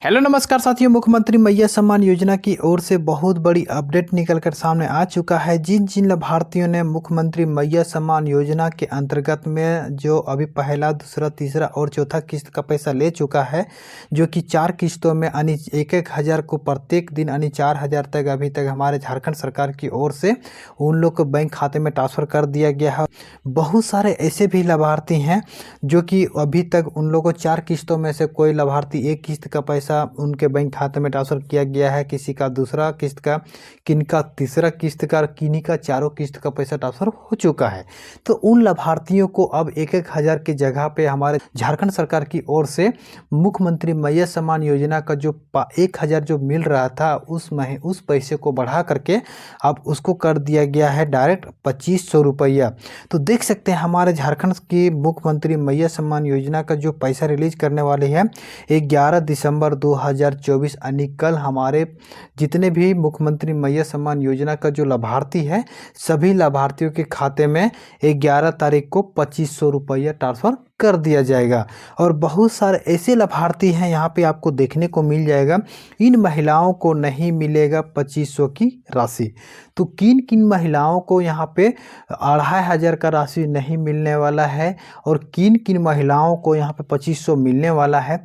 Hello नमस्कार साथियों। मुख्यमंत्री मैया सम्मान योजना की ओर से बहुत बड़ी अपडेट निकलकर सामने आ चुका है। जिन जिन लाभार्थियों ने मुख्यमंत्री मैया सम्मान योजना के अंतर्गत में जो अभी पहला, दूसरा, तीसरा और चौथा किस्त का पैसा ले चुका है, जो कि 4 किस्तों में यानी 1-1 हज़ार को प्रत्येक दिन यानी 4,000 तक अभी तक हमारे झारखंड सरकार की ओर से उन लोग को बैंक खाते में ट्रांसफ़र कर दिया गया है। बहुत सारे ऐसे भी लाभार्थी हैं जो कि अभी तक उन लोगों को 4 किस्तों में से कोई लाभार्थी 1 किस्त का पैसा उनके बैंक खाते में ट्रांसफ़र किया गया है, किसी का दूसरा किस्त का, किनका तीसरा किस्त का, किन्हीं का चारों किस्त का पैसा ट्रांसफ़र हो चुका है। तो उन लाभार्थियों को अब 1-1 हज़ार की जगह पे हमारे झारखंड सरकार की ओर से मुख्यमंत्री मैया सम्मान योजना का जो 1,000 जो मिल रहा था उस पैसे को बढ़ा करके अब उसको कर दिया गया है डायरेक्ट 2,500 रुपया। तो देख सकते हैं हमारे झारखंड की मुख्यमंत्री मैया सम्मान योजना का जो पैसा रिलीज करने वाली है 11 दिसंबर 2024 यानी कल हमारे जितने भी मुख्यमंत्री मैया सम्मान योजना का जो लाभार्थी है सभी लाभार्थियों के खाते में 11 तारीख को 2,500 रुपया ट्रांसफ़र कर दिया जाएगा। और बहुत सारे ऐसे लाभार्थी हैं यहाँ पे आपको देखने को मिल जाएगा, इन महिलाओं को नहीं मिलेगा 2,500 की राशि। तो किन किन महिलाओं को यहाँ पे 2,500 का राशि नहीं मिलने वाला है और किन किन महिलाओं को यहाँ पे 2,500 मिलने वाला है,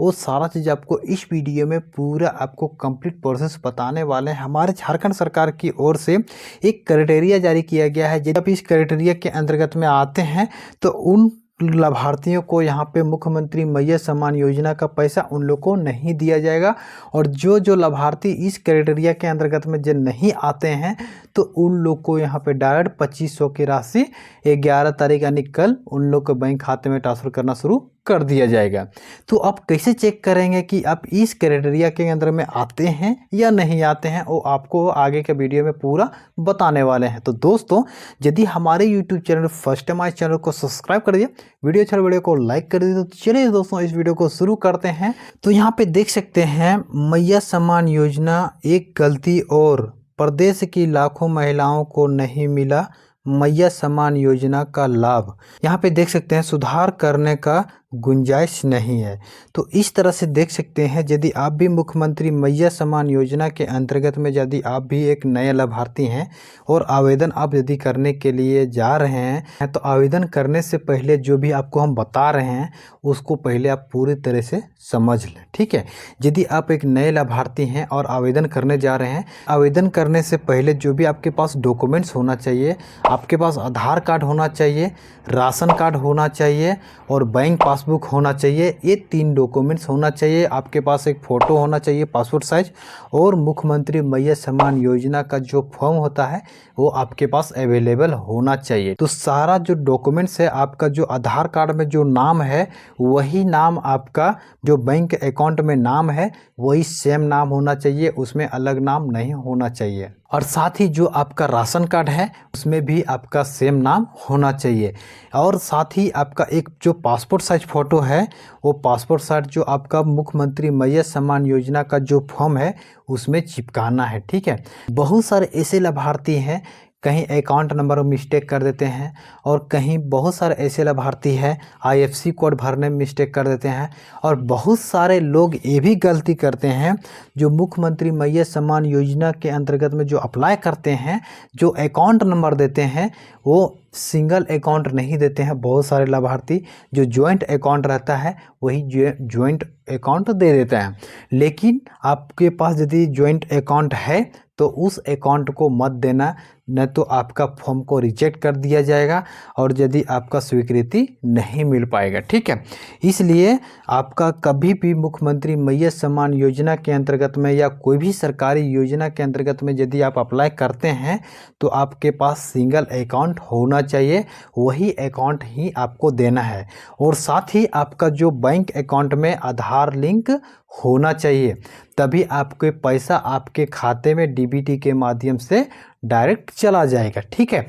वो सारा चीज़ आपको इस वीडियो में पूरा आपको कंप्लीट प्रोसेस बताने वाले हैं। हमारे झारखंड सरकार की ओर से एक क्राइटेरिया जारी किया गया है। जब इस क्राइटेरिया के अंतर्गत में आते हैं तो उन लाभार्थियों को यहाँ पे मुख्यमंत्री मैया सम्मान योजना का पैसा उन लोग को नहीं दिया जाएगा। और जो लाभार्थी इस क्राइटेरिया के अंतर्गत में जो नहीं आते हैं तो उन लोग को यहाँ पे डायरेक्ट 2,500 की राशि 11 तारीख यानी कल उन लोग के बैंक खाते में ट्रांसफ़र करना शुरू कर दिया जाएगा। तो आप कैसे चेक करेंगे कि आप इस क्राइटेरिया के अंदर में आते हैं या नहीं आते हैं, वो आपको आगे के वीडियो में पूरा बताने वाले हैं। तो दोस्तों, यदि हमारे YouTube चैनल फर्स्ट टाइम आए चैनल को सब्सक्राइब कर दिए, वीडियो को लाइक कर दीजिए। तो चलिए दोस्तों इस वीडियो को शुरू करते हैं। तो यहाँ पे देख सकते हैं मैया सम्मान योजना एक गलती और प्रदेश की लाखों महिलाओं को नहीं मिला मैया सम्मान योजना का लाभ। यहाँ पे देख सकते हैं सुधार करने का गुंजाइश नहीं है। तो इस तरह से देख सकते हैं यदि आप भी मुख्यमंत्री मैया सम्मान योजना के अंतर्गत में यदि आप भी एक नए लाभार्थी हैं और आवेदन आप यदि करने के लिए जा रहे हैं तो आवेदन करने से पहले जो भी आपको हम बता रहे हैं उसको पहले आप पूरी तरह से समझ लें, ठीक है। यदि आप एक नए लाभार्थी हैं और आवेदन करने जा रहे हैं, आवेदन करने से पहले जो भी आपके पास डॉक्यूमेंट्स होना चाहिए, आपके पास आधार कार्ड होना चाहिए, राशन कार्ड होना चाहिए और बैंक पासबुक होना चाहिए। ये 3 डॉक्यूमेंट्स होना चाहिए। आपके पास एक फ़ोटो होना चाहिए पासपोर्ट साइज और मुख्यमंत्री मैया सम्मान योजना का जो फॉर्म होता है वो आपके पास अवेलेबल होना चाहिए। तो सारा जो डॉक्यूमेंट्स है, आपका जो आधार कार्ड में जो नाम है वही नाम आपका जो बैंक अकाउंट में नाम है वही सेम नाम होना चाहिए, उसमें अलग नाम नहीं होना चाहिए। और साथ ही जो आपका राशन कार्ड है उसमें भी आपका सेम नाम होना चाहिए। और साथ ही आपका एक जो पासपोर्ट साइज फ़ोटो है वो पासपोर्ट साइज जो आपका मुख्यमंत्री मैया सम्मान योजना का जो फॉर्म है उसमें चिपकाना है, ठीक है। बहुत सारे ऐसे लाभार्थी हैं कहीं अकाउंट नंबर में मिस्टेक कर देते हैं और कहीं बहुत सारे ऐसे लाभार्थी हैं IFSC कोड भरने में मिस्टेक कर देते हैं। और बहुत सारे लोग ये भी गलती करते हैं जो मुख्यमंत्री मैया सम्मान योजना के अंतर्गत में जो अप्लाई करते हैं, जो अकाउंट नंबर देते हैं वो सिंगल अकाउंट नहीं देते हैं। बहुत सारे लाभार्थी जो जॉइंट अकाउंट रहता है वही जॉइंट अकाउंट दे देते हैं। लेकिन आपके पास यदि जॉइंट अकाउंट है तो उस अकाउंट को मत देना, न तो आपका फॉर्म को रिजेक्ट कर दिया जाएगा और यदि आपका स्वीकृति नहीं मिल पाएगा, ठीक है। इसलिए आपका कभी भी मुख्यमंत्री मैया सम्मान योजना के अंतर्गत में या कोई भी सरकारी योजना के अंतर्गत में यदि आप अप्लाई करते हैं तो आपके पास सिंगल अकाउंट होना चाहिए, वही अकाउंट ही आपको देना है। और साथ ही आपका जो बैंक अकाउंट में आधार लिंक होना चाहिए, तभी आपके पैसा आपके खाते में DBT के माध्यम से डायरेक्ट चला जाएगा, ठीक है।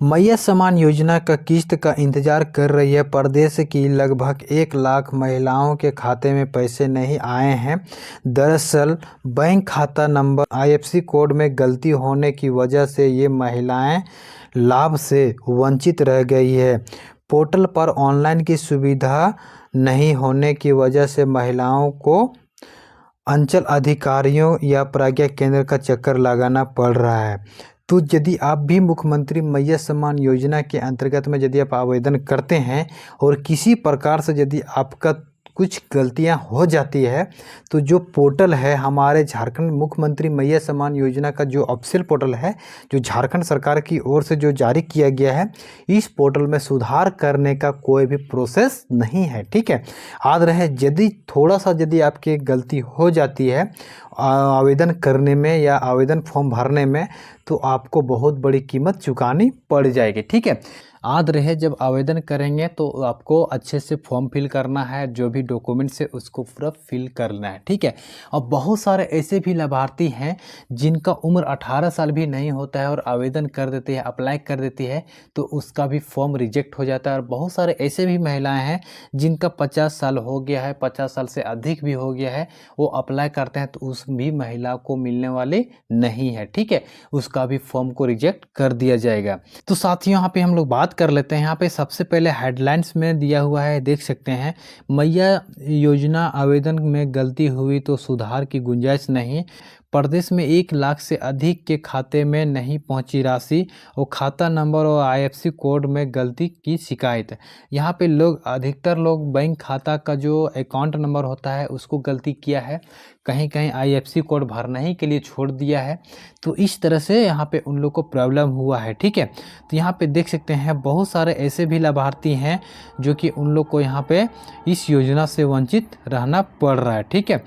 मैया सम्मान योजना का किस्त का इंतजार कर रही है प्रदेश की लगभग 1 लाख महिलाओं के खाते में पैसे नहीं आए हैं। दरअसल बैंक खाता नंबर IFSC कोड में गलती होने की वजह से ये महिलाएं लाभ से वंचित रह गई है। पोर्टल पर ऑनलाइन की सुविधा नहीं होने की वजह से महिलाओं को अंचल अधिकारियों या प्रज्ञा केंद्र का चक्कर लगाना पड़ रहा है। तो यदि आप भी मुख्यमंत्री मैया सम्मान योजना के अंतर्गत में यदि आप आवेदन करते हैं और किसी प्रकार से यदि आपका कुछ गलतियां हो जाती है, तो जो पोर्टल है हमारे झारखंड मुख्यमंत्री मैया सम्मान योजना का जो ऑफिशियल पोर्टल है, जो झारखंड सरकार की ओर से जो जारी किया गया है, इस पोर्टल में सुधार करने का कोई भी प्रोसेस नहीं है। ठीक है, याद रहे यदि थोड़ा सा यदि आपकी गलती हो जाती है आवेदन करने में या आवेदन फॉर्म भरने में, तो आपको बहुत बड़ी कीमत चुकानी पड़ जाएगी। ठीक है, याद रहे जब आवेदन करेंगे तो आपको अच्छे से फॉर्म फिल करना है, जो भी डॉक्यूमेंट्स है उसको पूरा फिल करना है। ठीक है, और बहुत सारे ऐसे भी लाभार्थी हैं जिनका उम्र 18 साल भी नहीं होता है और आवेदन कर देते हैं, अप्लाई कर देती है, तो उसका भी फॉर्म रिजेक्ट हो जाता है। और बहुत सारे ऐसे भी महिलाएं हैं जिनका 50 साल हो गया है, 50 साल से अधिक भी हो गया है, वो अप्लाई करते हैं तो उस भी महिला को मिलने वाली नहीं है। ठीक है, उसका भी फॉर्म को रिजेक्ट कर दिया जाएगा। तो साथियों यहाँ पे हम लोग बात कर लेते हैं। यहाँ पे सबसे पहले हेडलाइंस में दिया हुआ है, देख सकते हैं, मैया योजना आवेदन में गलती हुई तो सुधार की गुंजाइश नहीं। प्रदेश में 1 लाख से अधिक के खाते में नहीं पहुंची राशि और खाता नंबर और आईएफएससी कोड में गलती की शिकायत। यहाँ पे लोग अधिकतर लोग बैंक खाता का जो अकाउंट नंबर होता है उसको गलती किया है, कहीं कहीं आईएफएससी कोड भरने ही के लिए छोड़ दिया है, तो इस तरह से यहाँ पे उन लोग को प्रॉब्लम हुआ है। ठीक है, तो यहाँ पे देख सकते हैं बहुत सारे ऐसे भी लाभार्थी हैं जो कि उन लोग को यहाँ पे इस योजना से वंचित रहना पड़ रहा है। ठीक है,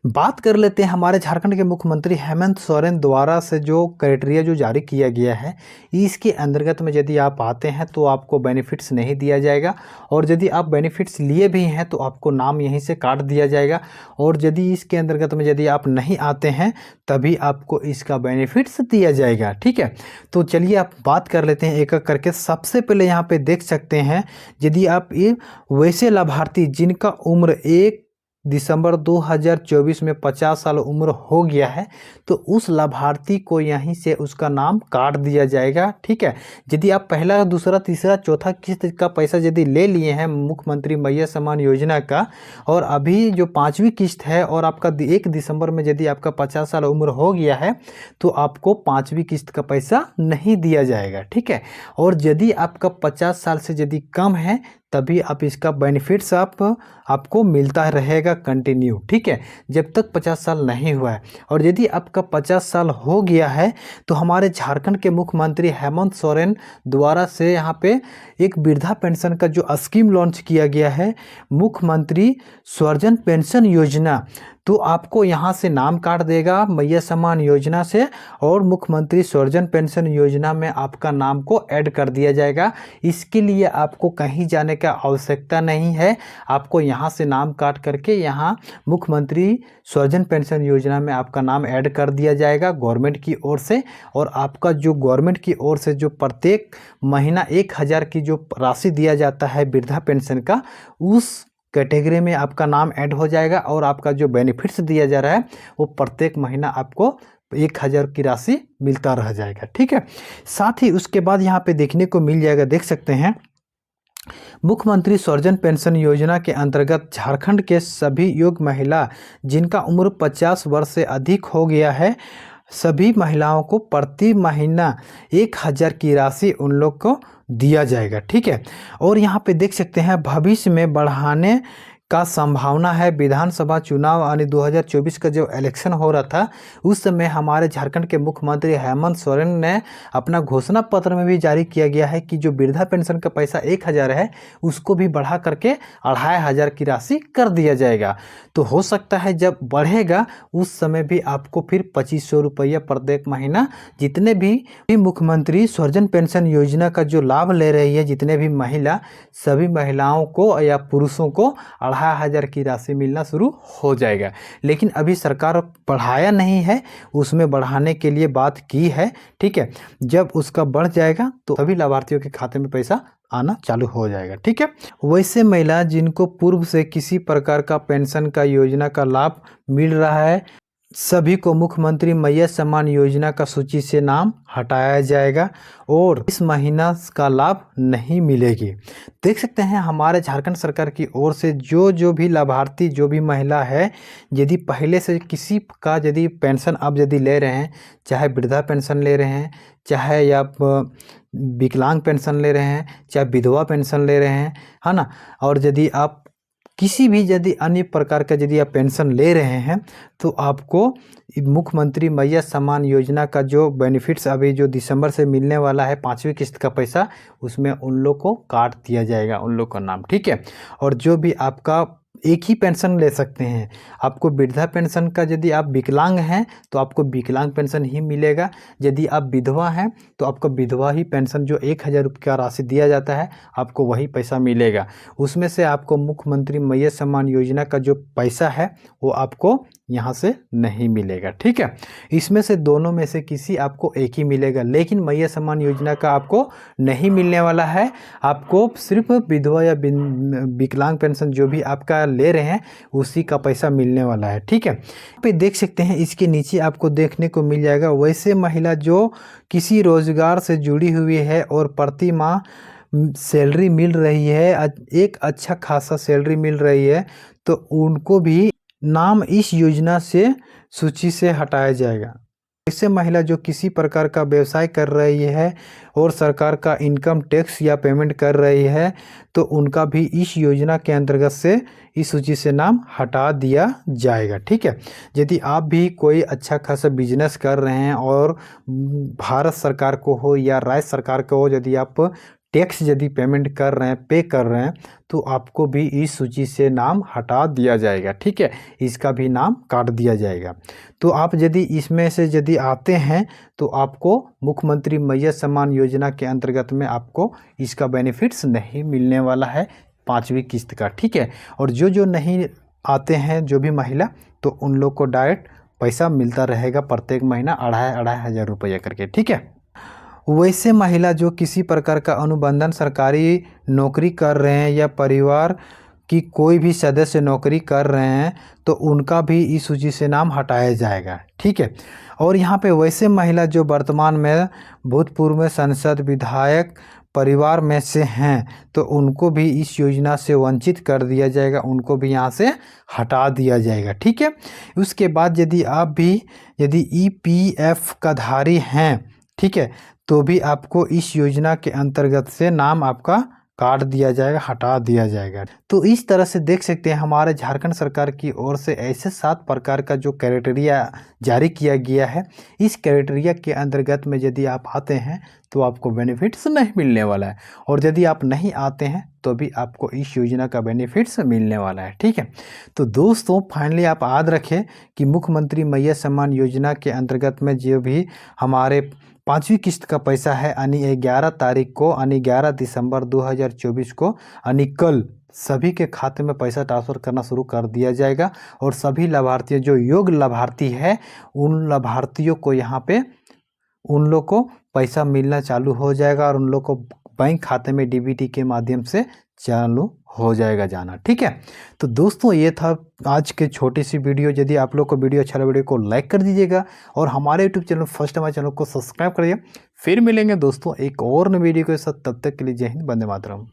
बात कर लेते हैं हमारे झारखंड के मुख्यमंत्री हेमंत सोरेन द्वारा से जो क्राइटेरिया जो जारी किया गया है, इसके अंतर्गत में यदि आप आते हैं तो आपको बेनिफिट्स नहीं दिया जाएगा, और यदि आप बेनिफिट्स लिए भी हैं तो आपको नाम यहीं से काट दिया जाएगा, और यदि इसके अंतर्गत में यदि आप नहीं आते हैं तभी आपको इसका बेनिफिट्स दिया जाएगा। ठीक है, तो चलिए आप बात कर लेते हैं एक एक करके। सबसे पहले यहाँ पे देख सकते हैं, यदि आप ये वैसे लाभार्थी जिनका उम्र 1 दिसंबर 2024 में 50 साल उम्र हो गया है, तो उस लाभार्थी को यहीं से उसका नाम काट दिया जाएगा। ठीक है, यदि आप पहला, दूसरा, तीसरा, चौथा किस्त का पैसा यदि ले लिए हैं मुख्यमंत्री मैया सम्मान योजना का, और अभी जो 5वीं किस्त है और आपका 1 दिसंबर में यदि आपका 50 साल उम्र हो गया है, तो आपको 5वीं किस्त का पैसा नहीं दिया जाएगा। ठीक है, और यदि आपका 50 साल से यदि कम है तभी आप इसका बेनिफिट्स आपको मिलता रहेगा कंटिन्यू। ठीक है, जब तक 50 साल नहीं हुआ है। और यदि आपका 50 साल हो गया है तो हमारे झारखंड के मुख्यमंत्री हेमंत सोरेन द्वारा से यहाँ पे एक वृद्धा पेंशन का जो स्कीम लॉन्च किया गया है, मुख्यमंत्री स्वरजन पेंशन योजना, तो आपको यहाँ से नाम काट देगा मैया सम्मान योजना से, और मुख्यमंत्री स्वरजन पेंशन योजना में आपका नाम को ऐड कर दिया जाएगा। इसके लिए आपको कहीं जाने का आवश्यकता नहीं है, आपको यहाँ से नाम काट करके यहाँ मुख्यमंत्री स्वरजन पेंशन योजना में आपका नाम ऐड कर दिया जाएगा गवर्नमेंट की ओर से। और आपका जो गवर्नमेंट की ओर से जो प्रत्येक महीना 1000 की जो राशि दिया जाता है वृद्धा पेंशन का, उस कैटेगरी में आपका नाम ऐड हो जाएगा, और आपका जो बेनिफिट्स दिया जा रहा है वो प्रत्येक महीना आपको 1000 की राशि मिलता रह जाएगा। ठीक है, साथ ही उसके बाद यहाँ पे देखने को मिल जाएगा, देख सकते हैं, मुख्यमंत्री स्वरजन पेंशन योजना के अंतर्गत झारखंड के सभी योग्य महिला जिनका उम्र 50 वर्ष से अधिक हो गया है, सभी महिलाओं को प्रति महीना 1000 की राशि उन लोग को दिया जाएगा। ठीक है, और यहाँ पे देख सकते हैं भविष्य में बढ़ाने का संभावना है। विधानसभा चुनाव यानी 2024 का जो इलेक्शन हो रहा था, उस समय हमारे झारखंड के मुख्यमंत्री हेमंत सोरेन ने अपना घोषणा पत्र में भी जारी किया गया है कि जो वृद्धा पेंशन का पैसा 1000 है उसको भी बढ़ा करके 2500 की राशि कर दिया जाएगा। तो हो सकता है जब बढ़ेगा उस समय भी आपको फिर 2500 रुपया प्रत्येक महीना, जितने भी मुख्यमंत्री स्वरजन पेंशन योजना का जो लाभ ले रही है जितने भी महिला, सभी महिलाओं को या पुरुषों को 2500 की राशि मिलना शुरू हो जाएगा। लेकिन अभी सरकार बढ़ाया नहीं है, उसमें बढ़ाने के लिए बात की है। ठीक है, जब उसका बढ़ जाएगा तो सभी लाभार्थियों के खाते में पैसा आना चालू हो जाएगा। ठीक है, वैसे महिला जिनको पूर्व से किसी प्रकार का पेंशन का योजना का लाभ मिल रहा है, सभी को मुख्यमंत्री मैया सम्मान योजना का सूची से नाम हटाया जाएगा और इस महीना का लाभ नहीं मिलेगी। देख सकते हैं हमारे झारखंड सरकार की ओर से जो भी लाभार्थी, जो भी महिला है, यदि पहले से किसी का यदि पेंशन आप यदि ले रहे हैं, चाहे वृद्धा पेंशन ले रहे हैं, चाहे आप विकलांग पेंशन ले रहे हैं, चाहे विधवा पेंशन ले रहे हैं, है ना, और यदि आप किसी भी यदि अन्य प्रकार का यदि आप पेंशन ले रहे हैं तो आपको मुख्यमंत्री मैया सम्मान योजना का जो बेनिफिट्स अभी जो दिसंबर से मिलने वाला है 5वीं किस्त का पैसा, उसमें उन लोग को काट दिया जाएगा, उन लोग का नाम, ठीक है। और जो भी आपका एक ही पेंशन ले सकते हैं, आपको वृद्धा पेंशन का यदि आप विकलांग हैं तो आपको विकलांग पेंशन ही मिलेगा, यदि आप विधवा हैं तो आपको विधवा ही पेंशन जो 1000 रुपये का राशि दिया जाता है आपको वही पैसा मिलेगा। उसमें से आपको मुख्यमंत्री मैया सम्मान योजना का जो पैसा है वो आपको यहाँ से नहीं मिलेगा, ठीक है। इसमें से दोनों में से किसी आपको एक ही मिलेगा, लेकिन मैया सम्मान योजना का आपको नहीं मिलने वाला है। आपको सिर्फ विधवा या विकलांग पेंशन जो भी आपका ले रहे हैं उसी का पैसा मिलने वाला है, ठीक है। यहाँ पे देख सकते हैं इसके नीचे आपको देखने को मिल जाएगा, वैसे महिला जो किसी रोजगार से जुड़ी हुई है और प्रति माह सैलरी मिल रही है, एक अच्छा खासा सैलरी मिल रही है, तो उनको भी नाम इस योजना से सूची से हटाया जाएगा। ऐसे महिला जो किसी प्रकार का व्यवसाय कर रही है और सरकार का इनकम टैक्स या पेमेंट कर रही है तो उनका भी इस योजना के अंतर्गत से इस सूची से नाम हटा दिया जाएगा, ठीक है। यदि आप भी कोई अच्छा खासा बिजनेस कर रहे हैं और भारत सरकार को हो या राज्य सरकार को हो, यदि आप टैक्स यदि पेमेंट कर रहे हैं, पे कर रहे हैं, तो आपको भी इस सूची से नाम हटा दिया जाएगा, ठीक है। इसका भी नाम काट दिया जाएगा। तो आप यदि इसमें से यदि आते हैं तो आपको मुख्यमंत्री मैया सम्मान योजना के अंतर्गत में आपको इसका बेनिफिट्स नहीं मिलने वाला है 5वीं किस्त का, ठीक है। और जो नहीं आते हैं जो भी महिला, तो उन लोग को डायरेक्ट पैसा मिलता रहेगा प्रत्येक महीना 2500 रुपये करके, ठीक है। वैसे महिला जो किसी प्रकार का अनुबंधन सरकारी नौकरी कर रहे हैं या परिवार की कोई भी सदस्य नौकरी कर रहे हैं तो उनका भी इस सूची से नाम हटाया जाएगा, ठीक है। और यहाँ पे वैसे महिला जो वर्तमान में भूतपूर्व में सांसद, विधायक परिवार में से हैं तो उनको भी इस योजना से वंचित कर दिया जाएगा, उनको भी यहाँ से हटा दिया जाएगा, ठीक है। उसके बाद यदि आप भी यदि EPF का धारी हैं, ठीक है, तो भी आपको इस योजना के अंतर्गत से नाम आपका काट दिया जाएगा, हटा दिया जाएगा। तो इस तरह से देख सकते हैं हमारे झारखंड सरकार की ओर से ऐसे 7 प्रकार का जो क्राइटेरिया जारी किया गया है, इस क्राइटेरिया के अंतर्गत में यदि आप आते हैं तो आपको बेनिफिट्स नहीं मिलने वाला है, और यदि आप नहीं आते हैं तो भी आपको इस योजना का बेनिफिट्स मिलने वाला है, ठीक है। तो दोस्तों फाइनली आप याद रखें कि मुख्यमंत्री मैया सम्मान योजना के अंतर्गत में जो भी हमारे 5वीं किस्त का पैसा है यानी 11 तारीख को, यानी 11 दिसंबर 2024 को, यानी कल सभी के खाते में पैसा ट्रांसफ़र करना शुरू कर दिया जाएगा। और सभी लाभार्थी जो योग्य लाभार्थी है उन लाभार्थियों को यहाँ पे उन लोग को पैसा मिलना चालू हो जाएगा और उन लोग को बैंक खाते में DBT के माध्यम से चालू हो जाएगा जाना, ठीक है। तो दोस्तों ये था आज के छोटी सी वीडियो। यदि आप लोग को वीडियो अच्छा लगा, वीडियो को लाइक कर दीजिएगा और हमारे YouTube चैनल फर्स्ट हमारे चैनल को सब्सक्राइब करिए। फिर मिलेंगे दोस्तों एक और नई वीडियो के साथ, तब तक के लिए जय हिंद, वंदे मातरम।